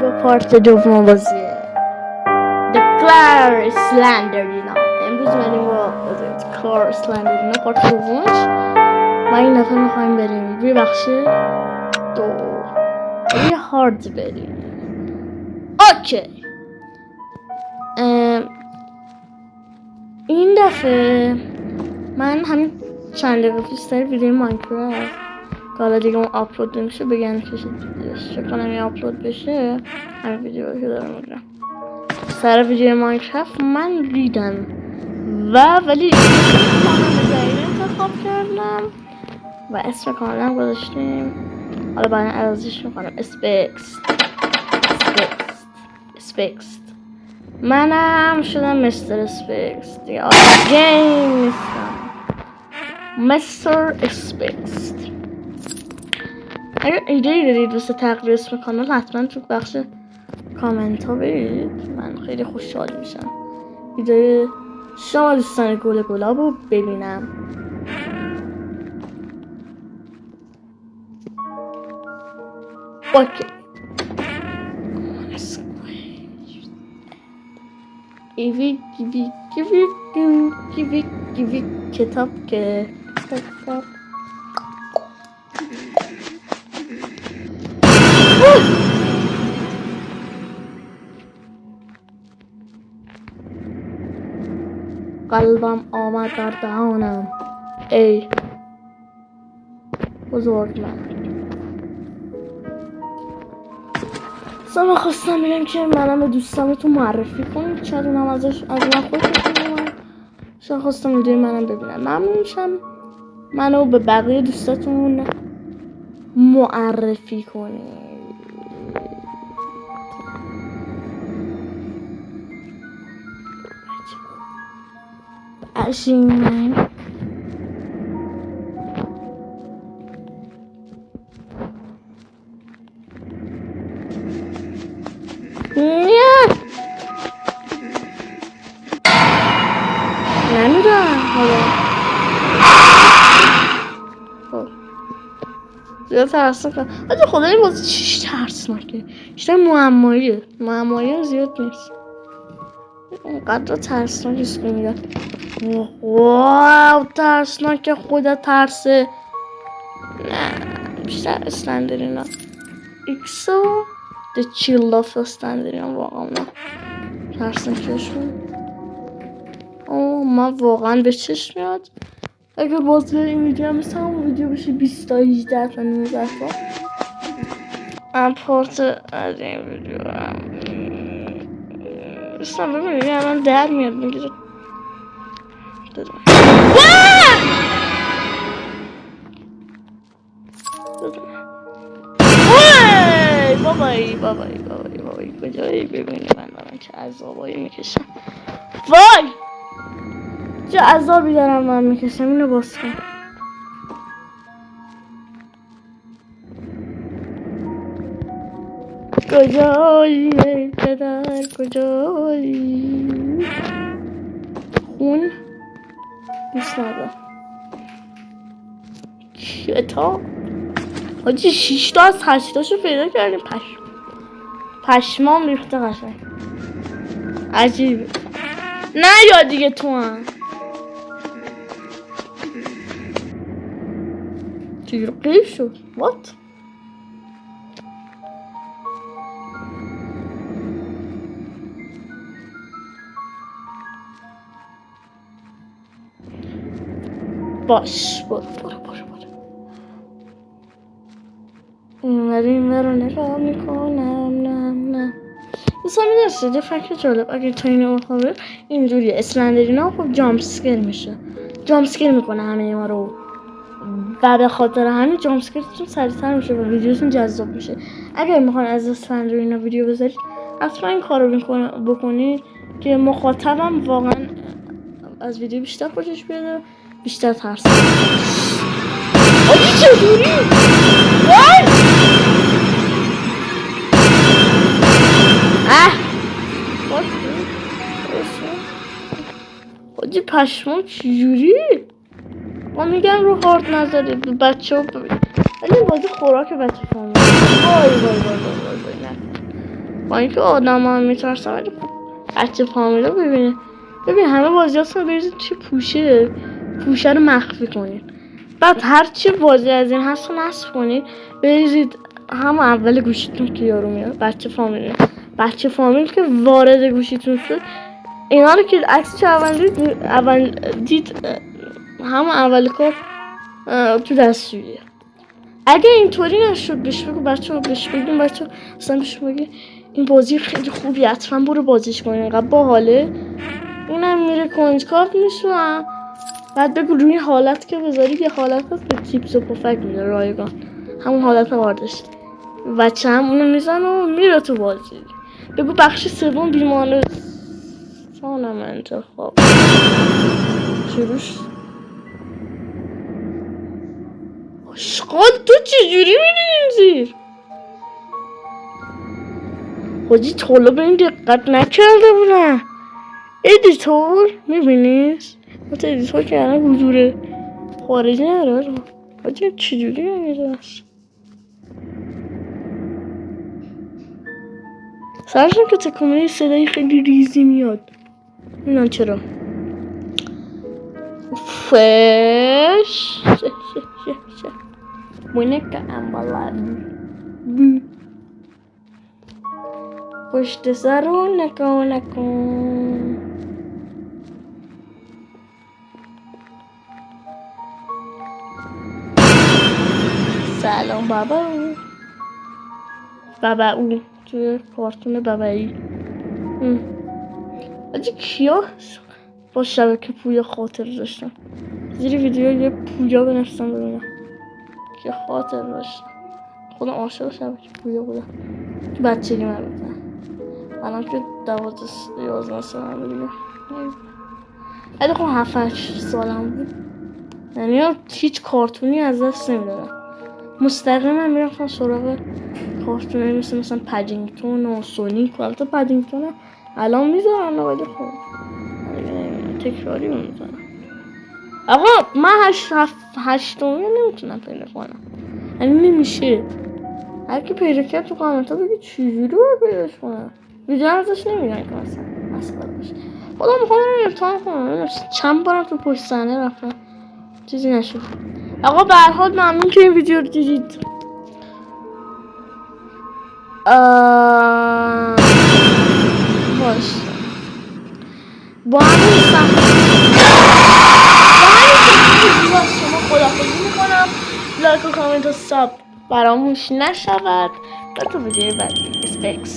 به پارت دوم بازی دکلار اسلندرینا. امروز اومدیم با بازی دکلار اسلندرینا پارت دومش و این دفعه میخوایم بریم روی بخش روی هارد بریم. اوکی، این دفعه من همین چند دقیقه پیش سر ویدیو ماینکرافت که حالا دیگه اون آپلود نمیشه بگن که کنم یه آپلود بشه، همین ویدیو که دارم میگم سر ویدیو ماینکرافت من دیدم ولی کانال جدید انتخاب کردم و اسم کانالم گذاشتیم، حالا بعدا عوضش میکنم اسپکست. منم شدم مستر اسپکست دیگه، گیم نیستم، مستر اسپکست. اگر ایده دارید واسه تغییر اسم کانال حتما تو بخش کامنت ها برید، من خیلی خوشحال میشم ایده شما دوستان گلاب رو ببینم. اوکی، گیوی کتاب که قلبم آمد در دهانم ای بزرگ من. من خواستم بگم که منم به دوستانتون معرفی کنید، چرا اونم از من خوشتون اومد، شما خواستم ویدیو منم ببینم، ممنون میشم منو به بقیه دوستاتون معرفی کنید. من نمیدونم حالا زیاد ترسناکه. حتی خدا این بازی چیش ترسناکه، بیشتر معمایی زیاد نیست، اونقدر ترسناک است که میگه واو ترسناکه، خدا ترسه. نه بیشتر اسلندرینا ایکسو ده چیل آف اسلندرینا واقعا نه ترسناکشون. من واقعا به چشم میاد اگه بازی این ویدیو هم مثل همون ویدیو بشه 20 تا 18 تا 19 تا من پارت از این ویدیو هم بستم ببینید الان در میاد میگیره بابایی کجایی ببینی من دارم چه عذابایی میکشم، وای چه عذابی دارم من میکشم. اینو باز کن. کجایی پدر کجایی؟ خون دوست ندارم. کتاب حاجی 6 تا از 8 تاشو پیدا کردیم، پشمام ریخته قشنگ، عجیبه. نه یا دیگه تو هم چیزی رو قیب شد. What؟ باش برو این رو نگاه میکنم. نه مثلا میدرسته فکر جالب اگه تا اینو بخوابه اینجوری اسلندرینا خب جامپسکر میکنه همه ما رو و به خاطر همین جامپسکرتون سریعتر میشه و ویدیوتون جذاب میشه. اگر میخوان از اسلندرینا ویدیو بذارید حتما این کارو بکنید که مخاطبم واقعا از ویدیو بیشتر خوشش بیاد، بیشتر ترس آجی چجوری؟ وای آجی پشمام چجوری؟ ما میگم رو هارد نذارید بچه ها ولی بازی خوراک بچه فهمید. وای نه با اینکه آدم هم میترسن ولی بچه فامیلا ببینه. ببین همه بازیاتون بریزید توی پوشه رو مخفی کنید. بعد هر چی بازی از این هست رو نصب کنید بریزید هم اول گوشیتون که یارو میاد. بچه فامیل که وارد گوشیتون شد اینا رو که عکسش اول دید هم اول کار تو دستشویه. اگه اینطوری نشد بهش بگو بچه ها، بهش بگیم بچه ها اصلا بهش بگیم این بازی خیلی خوبی حتما برو بازیش کنی اینقدر باحاله. اینم میره کنجکاو میشه. بعد بگو روی حالت که بذاری یه حالت هست به چیپس و پفک میده رایگان، همون حالت واردش بچه هم اونو میزن و میره تو بازی. بگو بخش سوم بیمارستانم انتخاب چروش آشقال تو چجوری میری این زیر؟ حاجی تالا به این دقت نکرده بودم. ادیتور میبینیست؟ حتی ادیتور که الان حضور خارجی نداره. حاجی چجوری میگه است؟ سرشم که تکاملی صدایی خیلی ریزی میاد. نمیدونم چرا. فش Boneka embalado. پشت سر رو نکن. سلام بابا او توی کارتون بابایی. آجی کیا با شبکه پویا خاطر داشتم؟ زیر ویدیو یه پویا بنویسم ببینم که خاطر داشتم. خودم عاشق شبکه پویا بودم تو بچگی من بودم. الان که 11 سالم بود دیگه. ولی خب 7-8 سالم بود. یعنی هیچ کارتونی از دست نمیدادم. مستقیما میرفتم سراغ کارتونی مثلا پدینگتون و سونیک. البته پدینگتون الان میذارن ولی خب تکراری میذارن. آقا من 8 نمیتونم پیدا کنم. یعنی نمیشه. هر کی پیدا کرد تو کامنتا بگید چجوری باید پیداش کنم. ویدیو ازش نمیگن که مثلا مسخره باشه. خدا میخوام امتحان کنم. چند بارم تو پشت صحنه رفتم چیزی نشد. آقا به هر حال ممنون که این ویدیو رو دیدید. باشه با همین شما خداحافظی میکنم. لایک و کامنت و ساب فراموش نشود. تا ویدیو بعدی. اسپکس